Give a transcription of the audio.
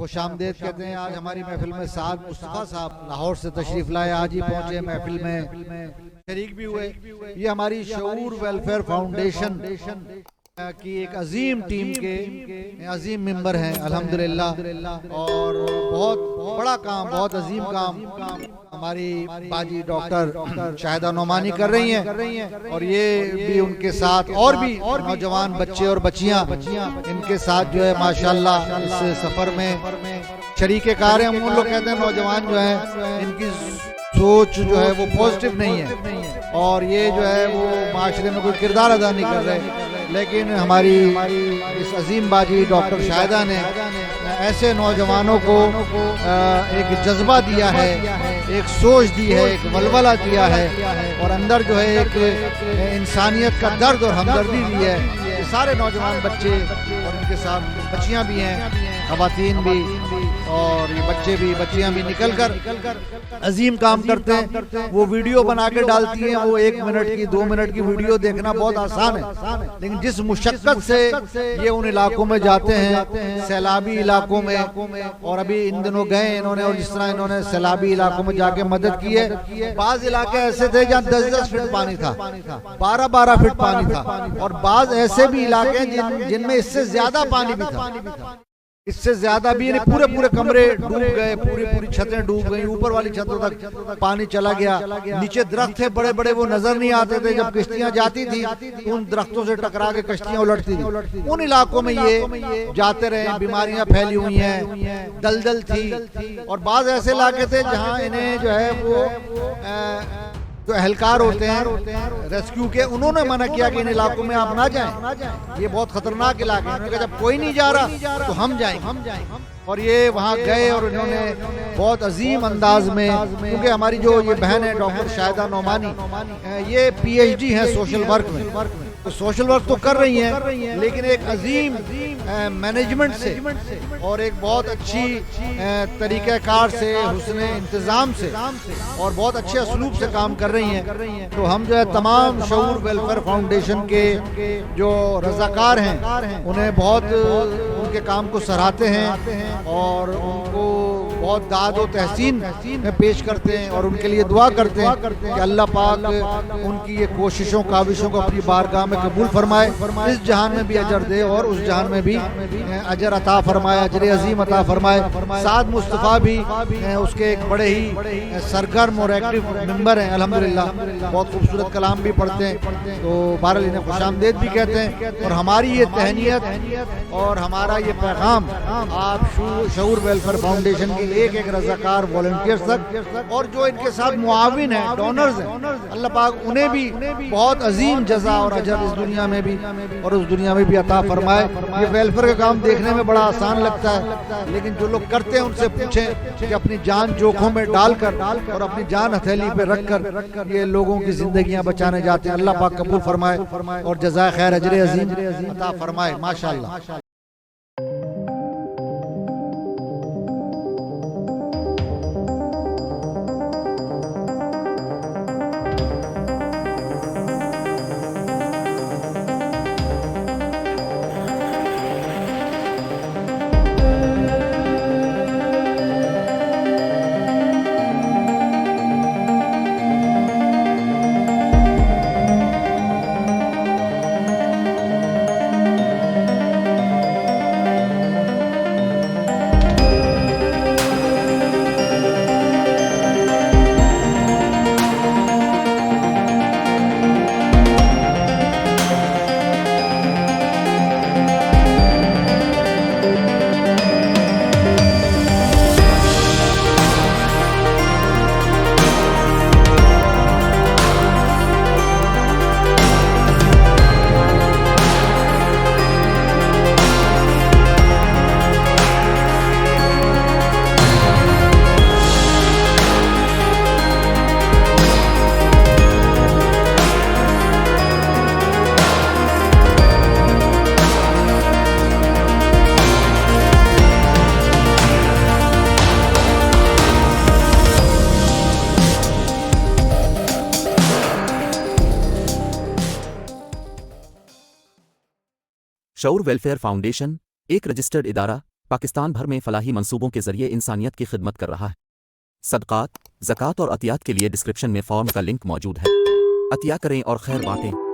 खुशामदेद कहते हैं। आज हमारी महफिल में साद मुस्तफ़ा साहब लाहौर से तशरीफ लाए, आज ही पहुंचे, महफिल में शरीक भी हुए। ये हमारी शऊर वेलफेयर फाउंडेशन की एक अजीम टीम के अजीम मेंबर हैं अल्हम्दुलिल्लाह, और बहुत बड़ा काम, बहुत अजीम काम हमारी बाजी डॉक्टर शाहिदा नोमानी कर रही हैं, और ये भी उनके साथ और भी नौजवान बच्चे और बच्चियां इनके साथ जो है माशाल्लाह इस सफर में शरीके कार हैं। हम उन लोग कहते हैं नौजवान जो है इनकी सोच जो है वो पॉजिटिव नहीं है, और ये जो है वो माशरे में कोई किरदार अदा नहीं कर रहे, लेकिन हमारी इस अजीम बाजी डॉक्टर शाहिदा ने ऐसे नौजवानों को एक जज्बा दिया है, एक सोच दी है, एक वलवला दिया है, और अंदर जो है एक इंसानियत का दर्द और हमदर्दी दी है। ये सारे नौजवान बच्चे और उनके साथ बच्चियां भी हैं, खवातीन भी, और ये बच्चे भी बच्चियां भी निकल कर अजीम काम करते हैं। वो वीडियो बना के डालती हैं, वो 1 मिनट की 2 मिनट की वीडियो देखना बहुत आसान है, लेकिन जिस मुशक्कत से ये उन इलाकों में जाते हैं, सैलाबी इलाकों में, और अभी इन दिनों गए इन्होंने, और जिस तरह इन्होंने सैलाबी इलाकों में जाके मदद की है। बाज इलाके ऐसे थे जहाँ 10-10 फीट पानी था, 12-12 फीट पानी था, और बाज ऐसे भी इलाके जिनमें इससे ज्यादा पानी भी था, इससे ज्यादा भी, यानी पूरे पूरे कमरे डूब गए, पूरी छतें डूब गई, ऊपर वाली छतों तक पानी चला गया। नीचे दरख्त थे बड़े बड़े, वो नजर नहीं आते थे, जब किश्तियां जाती थी उन दरख्तों से टकरा के किश्तियां उलटती थी। उन इलाकों में ये जाते रहे, बीमारियां फैली हुई हैं, दलदल थी, और बाज ऐसे इलाके थे जहां इन्हें जो है वो जो एहलकार होते हैं रेस्क्यू के, उन्होंने मना किया कि इन इलाकों में आप ना जाएं, ये बहुत खतरनाक इलाके हैं। जब कोई नहीं जा रहा तो हम जाएंगे, और ये वहाँ गए, और इन्होंने बहुत अजीम अंदाज में, क्योंकि हमारी जो ये बहन है डॉक्टर शाहिदा नोमानी, ये PhD है सोशल वर्क में, तो सोशल वर्क तो कर रही हैं, लेकिन एक अजीम मैनेजमेंट से और एक बहुत अच्छी तरीक़ाकार से, हुस्न इंतज़ाम से, और बहुत अच्छे असलूब से काम कर रही हैं। तो हम जो है तमाम शऊर वेलफेयर फाउंडेशन के जो रज़ाकार हैं उन्हें बहुत उनके काम को सराहते हैं, और उनको बहुत दाद व तहसीन में पेश करते हैं, और उनके लिए दुआ करते हैं कि अल्लाह पाक उनकी ये कोशिशों काविशों को अपनी बारगाह में कबूल फरमाए, इस जहान में भी अजर दे और उस जहान में भी अजर अता फरमाए, अजर अजीम अता फरमाए। साद मुस्तफ़ा भी उसके एक बड़े ही सरगर्म और एक्टिव मेंबर हैं अल्हम्दुलिल्लाह, बहुत खूबसूरत कलाम भी पढ़ते हैं, तो बहरहाल इन्हें खुशामदेद भी कहते हैं। और हमारी ये तहनीयत और हमारा ये पैगाम आप शऊर वेलफेयर फाउंडेशन के एक रज़ाकार वॉलंटियर्स तक, और जो इनके साथ मुआविन है, डोनर्स हैं, अल्लाह पाक उन्हें भी बहुत अजीम जज़ा और अजर इस दुनिया में भी और उस दुनिया में भी अता फरमाए। ये वेलफेयर का काम देखने में बड़ा आसान लगता है, लेकिन जो लोग करते हैं उनसे पूछें कि अपनी जान जोखों में डालकर और अपनी जान हथेली पे रखकर ये लोगों की जिंदगियां बचाने जाते हैं। अल्लाह पाक कबूल फरमाए और जज़ाए खैर अजर अजीम अता फरमाए। माशाअल्लाह। शऊर वेलफेयर फाउंडेशन एक रजिस्टर्ड इदारा पाकिस्तान भर में फलाही मंसूबों के जरिए इंसानियत की खिदमत कर रहा है। सदक़ात, ज़कात और अतियात के लिए डिस्क्रिप्शन में फॉर्म का लिंक मौजूद है। अतिया करें और खैर बांटें।